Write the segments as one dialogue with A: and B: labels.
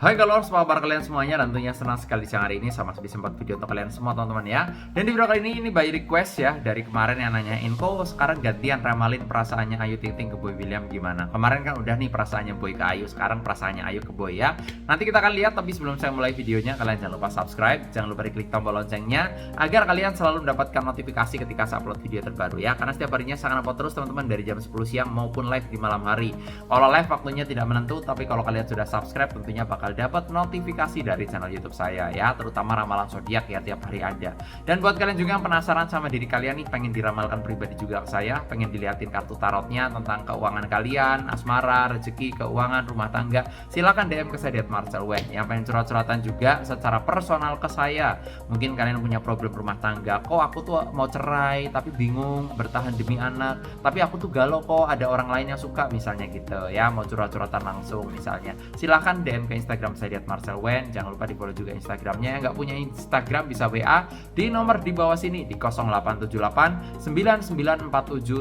A: Hai galor, apa kabar kalian semuanya? Dan tentunya senang sekali siang hari ini sama bisa sempat video untuk kalian semua teman-teman ya. Dan di video kali ini by request ya, dari kemarin yang nanyain kok sekarang gantian ramalin perasaannya Ayu Ting Ting ke Boy William gimana. Kemarin kan udah nih perasaannya Boy ke Ayu, sekarang perasaannya Ayu ke Boy ya. Nanti kita akan lihat, tapi sebelum saya mulai videonya kalian jangan lupa subscribe, jangan lupa klik tombol loncengnya agar kalian selalu mendapatkan notifikasi ketika saya upload video terbaru ya. Karena setiap harinya saya akan upload terus teman-teman dari jam 10 siang maupun live di malam hari. Kalau live waktunya tidak menentu, tapi kalau kalian sudah subscribe tentunya bakal dapat notifikasi dari channel YouTube saya ya, terutama ramalan zodiak ya, tiap hari ada. Dan buat kalian juga yang penasaran sama diri kalian nih, pengen diramalkan pribadi juga ke saya, pengen dilihatin kartu tarotnya tentang keuangan kalian, asmara, rezeki, keuangan, rumah tangga, silakan DM ke saya di @marcelwen. Yang pengen curhat-curhatan juga secara personal ke saya, mungkin kalian punya problem rumah tangga, kok aku tuh mau cerai tapi bingung bertahan demi anak, tapi aku tuh galau kok ada orang lain yang suka misalnya gitu ya, mau curhat-curhatan langsung misalnya, silahkan DM ke Instagram saya di @marcelwen. Jangan lupa di follow juga Instagramnya. Yang nggak punya Instagram bisa WA di nomor di bawah sini di 0878 9947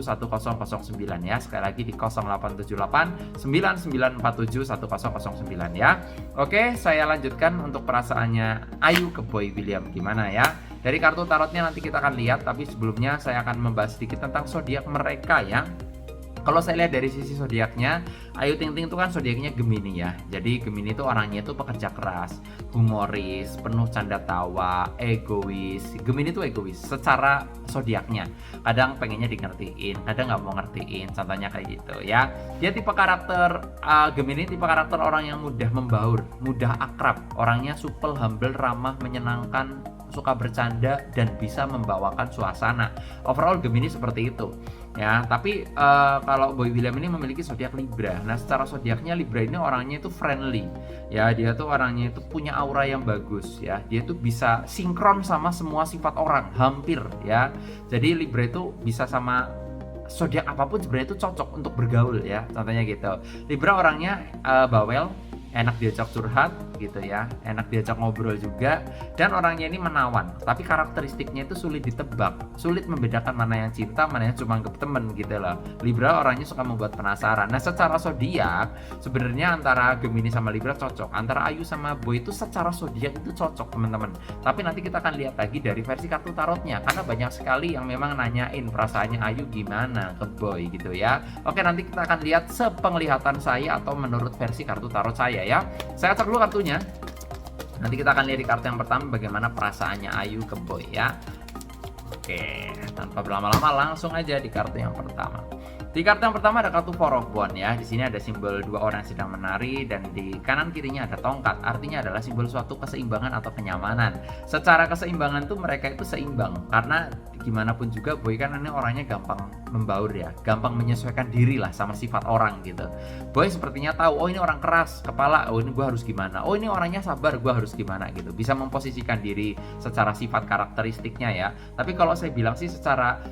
A: 1009 ya. Sekali lagi di 0878 9947 1009 ya. Oke, saya lanjutkan untuk perasaannya Ayu ke Boy William gimana ya. Dari kartu tarotnya nanti kita akan lihat, tapi sebelumnya saya akan membahas sedikit tentang zodiak mereka ya. Kalau saya lihat dari sisi zodiaknya, Ayu Ting Ting itu kan zodiaknya Gemini ya. Jadi Gemini itu orangnya itu pekerja keras, humoris, penuh canda tawa, egois. Gemini itu egois secara zodiaknya. Kadang pengennya di ngertiin, kadang nggak mau ngertiin. Contohnya kayak gitu ya. Dia tipe karakter Gemini, tipe karakter orang yang mudah membaur, mudah akrab. Orangnya supel, humble, ramah, menyenangkan, suka bercanda dan bisa membawakan suasana. Overall Gemini seperti itu. Ya, tapi kalau Boy William ini memiliki zodiak Libra. Nah, secara zodiaknya Libra ini orangnya itu friendly. Ya, dia tuh orangnya itu punya aura yang bagus ya. Dia tuh bisa sinkron sama semua sifat orang, hampir ya. Jadi Libra itu bisa sama zodiak apapun sebenarnya itu cocok untuk bergaul ya. Contohnya gitu. Libra orangnya bawel, enak diajak curhat gitu ya, enak diajak ngobrol juga, dan orangnya ini menawan, tapi karakteristiknya itu sulit ditebak, sulit membedakan mana yang cinta, mana yang cuma anggap temen gitu loh. Libra orangnya suka membuat penasaran. Nah, secara zodiak sebenarnya antara Gemini sama Libra cocok, antara Ayu sama Boy itu secara zodiak itu cocok teman-teman. Tapi nanti kita akan lihat lagi dari versi kartu tarotnya, karena banyak sekali yang memang nanyain perasaannya Ayu gimana ke Boy gitu ya. Oke, nanti kita akan lihat sepenglihatan saya atau menurut versi kartu tarot saya ya. Saya cek dulu kartunya. Nanti kita akan lihat di kartu yang pertama bagaimana perasaannya Ayu ke Boy ya. Oke, tanpa berlama-lama langsung aja di kartu yang pertama. Di kartu yang pertama ada kartu Four of Wands ya. Di sini ada simbol dua orang yang sedang menari dan di kanan kirinya ada tongkat. Artinya adalah simbol suatu keseimbangan atau kenyamanan. Secara keseimbangan tuh mereka itu seimbang karena gimana pun juga Boy kan ini orangnya gampang membaur ya, gampang menyesuaikan diri lah sama sifat orang gitu. Boy sepertinya tahu, oh ini orang keras kepala, oh ini gue harus gimana, oh ini orangnya sabar, gue harus gimana gitu. Bisa memposisikan diri secara sifat karakteristiknya ya. Tapi kalau saya bilang sih secara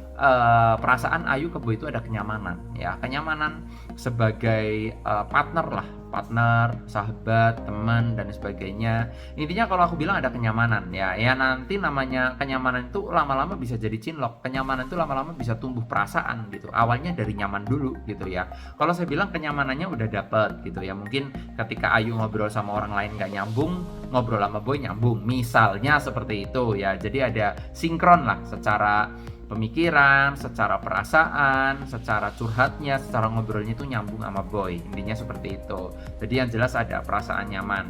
A: perasaan Ayu ke Boy itu ada kenyamanan ya, kenyamanan sebagai partner lah, partner, sahabat, teman dan sebagainya. Intinya kalau aku bilang ada kenyamanan ya. Ya nanti namanya kenyamanan itu lama-lama bisa jadi cinlok. Kenyamanan itu lama-lama bisa tumbuh perasaan gitu. Awalnya dari nyaman dulu gitu ya. Kalau saya bilang kenyamanannya udah dapet gitu ya. Mungkin ketika Ayu ngobrol sama orang lain gak nyambung, ngobrol sama Boy nyambung. Misalnya seperti itu ya. Jadi ada sinkron lah secara pemikiran, secara perasaan, secara curhatnya, secara ngobrolnya itu nyambung sama Boy. Intinya seperti itu. Jadi yang jelas ada perasaan nyaman.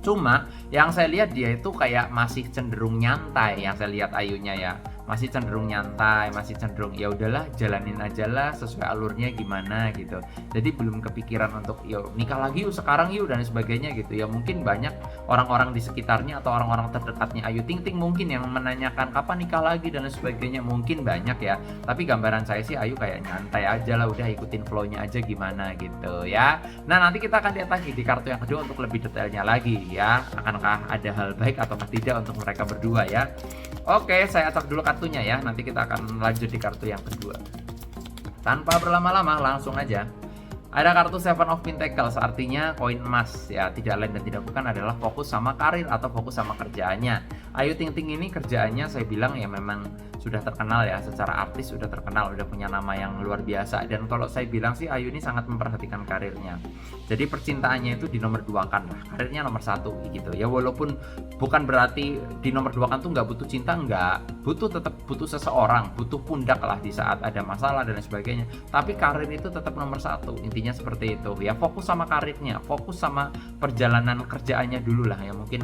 A: Cuma yang saya lihat dia itu kayak masih cenderung nyantai, yang saya lihat Ayunya ya. Masih cenderung nyantai, masih cenderung ya udahlah jalanin aja lah sesuai alurnya gimana gitu. Jadi belum kepikiran untuk yuk nikah lagi yuk sekarang yuk dan sebagainya gitu ya. Mungkin banyak orang-orang di sekitarnya atau orang-orang terdekatnya Ayu Ting Ting mungkin yang menanyakan kapan nikah lagi dan sebagainya, mungkin banyak ya. Tapi gambaran saya sih Ayu kayak nyantai aja lah, udah ikutin flow-nya aja gimana gitu ya. Nah, nanti kita akan lihat lagi di kartu yang kedua untuk lebih detailnya lagi ya. Akankah ada hal baik atau tidak untuk mereka berdua ya. Oke, saya acak dulu kartunya ya. Nanti kita akan lanjut di kartu yang kedua. Tanpa berlama-lama langsung aja. Ada kartu Seven of Pentacles, artinya koin emas ya. Tidak lain dan tidak bukan adalah fokus sama karir atau fokus sama kerjaannya. Ayu Ting Ting ini kerjaannya saya bilang ya memang sudah terkenal ya, secara artis sudah terkenal, udah punya nama yang luar biasa. Dan kalau saya bilang sih Ayu ini sangat memperhatikan karirnya. Jadi percintaannya itu di nomor 2 kan lah, karirnya nomor 1 gitu. Ya walaupun bukan berarti di nomor 2 kan tuh nggak butuh cinta, nggak, tetap butuh seseorang, butuh pundak lah di saat ada masalah dan lain sebagainya. Tapi karir itu tetap nomor 1, intinya seperti itu. Ya fokus sama karirnya, fokus sama perjalanan kerjaannya dulu lah ya. Mungkin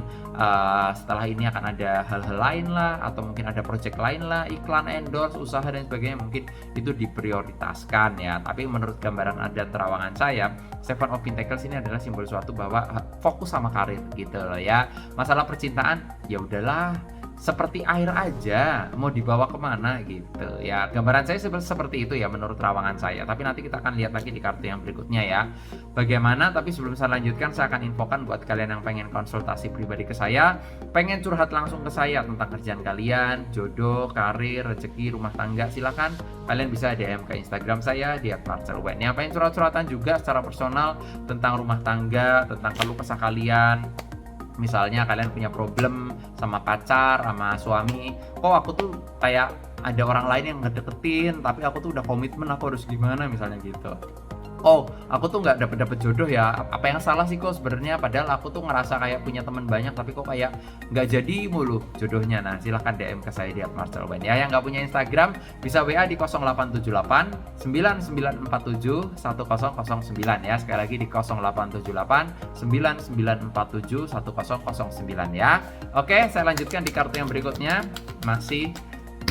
A: setelah ini akan ada hal-hal lain lah, atau mungkin ada project lain lah, iklan, endorse, usaha dan sebagainya, mungkin itu diprioritaskan ya. Tapi menurut gambaran ada terawangan saya, Seven of Pentacles ini adalah simbol suatu bahwa fokus sama karir gitu loh ya. Masalah percintaan ya udahlah, seperti air aja, mau dibawa kemana gitu ya. Gambaran saya seperti itu ya menurut terawangan saya. Tapi nanti kita akan lihat lagi di kartu yang berikutnya ya bagaimana. Tapi sebelum saya lanjutkan, saya akan infokan buat kalian yang pengen konsultasi pribadi ke saya, pengen curhat langsung ke saya tentang kerjaan kalian, jodoh, karir, rezeki, rumah tangga, silakan kalian bisa DM ke Instagram saya di @marcelwen. Yang pengen curhat-curhatan juga secara personal tentang rumah tangga, tentang keluh kesah kalian. Misalnya kalian punya problem sama pacar, sama suami, kok aku tuh kayak ada orang lain yang ngedeketin, tapi aku tuh udah komitmen, aku harus gimana misalnya gitu. Oh, aku tuh nggak dapet jodoh ya. Apa yang salah sih kok sebenarnya? Padahal aku tuh ngerasa kayak punya teman banyak, tapi kok kayak nggak jadi mulu jodohnya. Nah, silahkan DM ke saya di @marcelwen ya. Yang nggak punya Instagram bisa WA di 0878 9947 1009 ya. Sekali lagi di 0878 9947 1009 ya. Oke, saya lanjutkan di kartu yang berikutnya, masih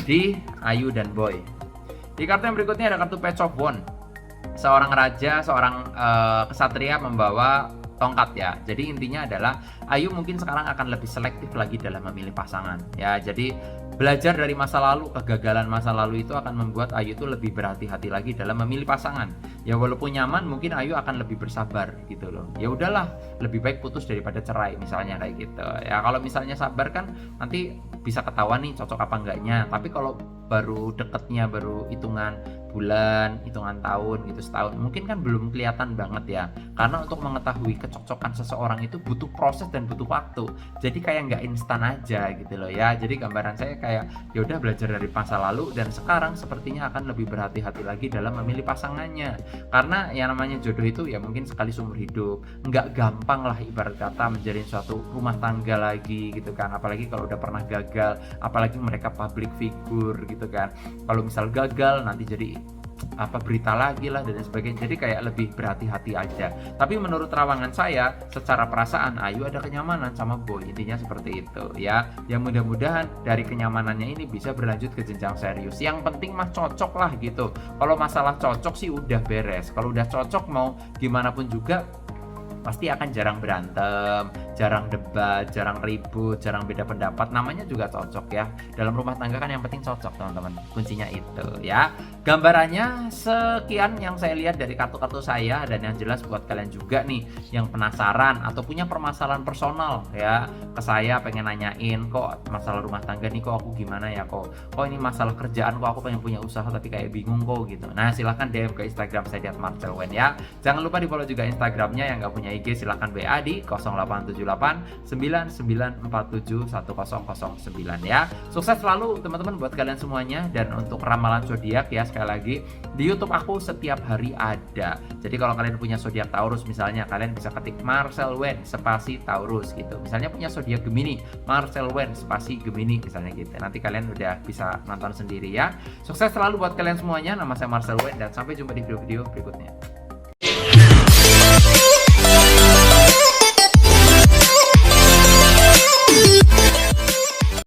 A: di Ayu dan Boy. Di kartu yang berikutnya ada kartu Page of Wands. Seorang raja, seorang kesatria membawa tongkat ya. Jadi intinya adalah Ayu mungkin sekarang akan lebih selektif lagi dalam memilih pasangan ya. Jadi belajar dari masa lalu, kegagalan masa lalu itu akan membuat Ayu tuh lebih berhati-hati lagi dalam memilih pasangan. Ya walaupun nyaman, mungkin Ayu akan lebih bersabar gitu loh. Ya udahlah, lebih baik putus daripada cerai misalnya kayak gitu. Ya kalau misalnya sabar kan nanti bisa ketahuan nih cocok apa enggaknya. Tapi kalau baru deketnya baru hitungan bulan, hitungan tahun gitu, setahun, mungkin kan belum kelihatan banget ya. Karena untuk mengetahui kecocokan seseorang itu butuh proses dan butuh waktu. Jadi kayak nggak instan aja gitu loh ya. Jadi gambaran saya kayak ya udah belajar dari masa lalu dan sekarang sepertinya akan lebih berhati-hati lagi dalam memilih pasangannya. Karena yang namanya jodoh itu ya mungkin sekali seumur hidup. Nggak gampang lah ibarat kata menjalin suatu rumah tangga lagi gitu kan. Apalagi kalau udah pernah gagal, apalagi mereka public figure gitu kan. Kalau misal gagal nanti jadi berita lagi lah dan sebagainya. Jadi kayak lebih berhati-hati aja. Tapi menurut terawangan saya, secara perasaan Ayu ada kenyamanan sama Boy, intinya seperti itu ya. Yang mudah-mudahan dari kenyamanannya ini bisa berlanjut ke jenjang serius. Yang penting mah cocok lah gitu. Kalau masalah cocok sih udah beres. Kalau udah cocok mau gimana pun juga pasti akan jarang berantem, jarang debat, jarang ribut, jarang beda pendapat. Namanya juga cocok ya. Dalam rumah tangga kan yang penting cocok teman-teman. Kuncinya itu ya. Gambarannya sekian yang saya lihat dari kartu-kartu saya. Dan yang jelas buat kalian juga nih yang penasaran atau punya permasalahan personal ya ke saya, pengen nanyain kok masalah rumah tangga nih, kok aku gimana ya, kok ini masalah kerjaan, kok aku pengen punya usaha tapi kayak bingung kok gitu. Nah silahkan DM ke Instagram saya di @marcelwen ya. Jangan lupa di follow juga Instagramnya. Yang nggak punya IG silahkan WA di 0878 9947 1009 ya. Sukses selalu teman-teman buat kalian semuanya. Dan untuk ramalan zodiak ya, sekali lagi di YouTube aku setiap hari ada. Jadi kalau kalian punya zodiak Taurus misalnya, kalian bisa ketik Marcelwen spasi Taurus gitu. Misalnya punya zodiak Gemini, Marcelwen spasi Gemini misalnya gitu. Nanti kalian udah bisa nonton sendiri ya. Sukses selalu buat kalian semuanya. Nama saya Marcelwen dan sampai jumpa di video-video berikutnya.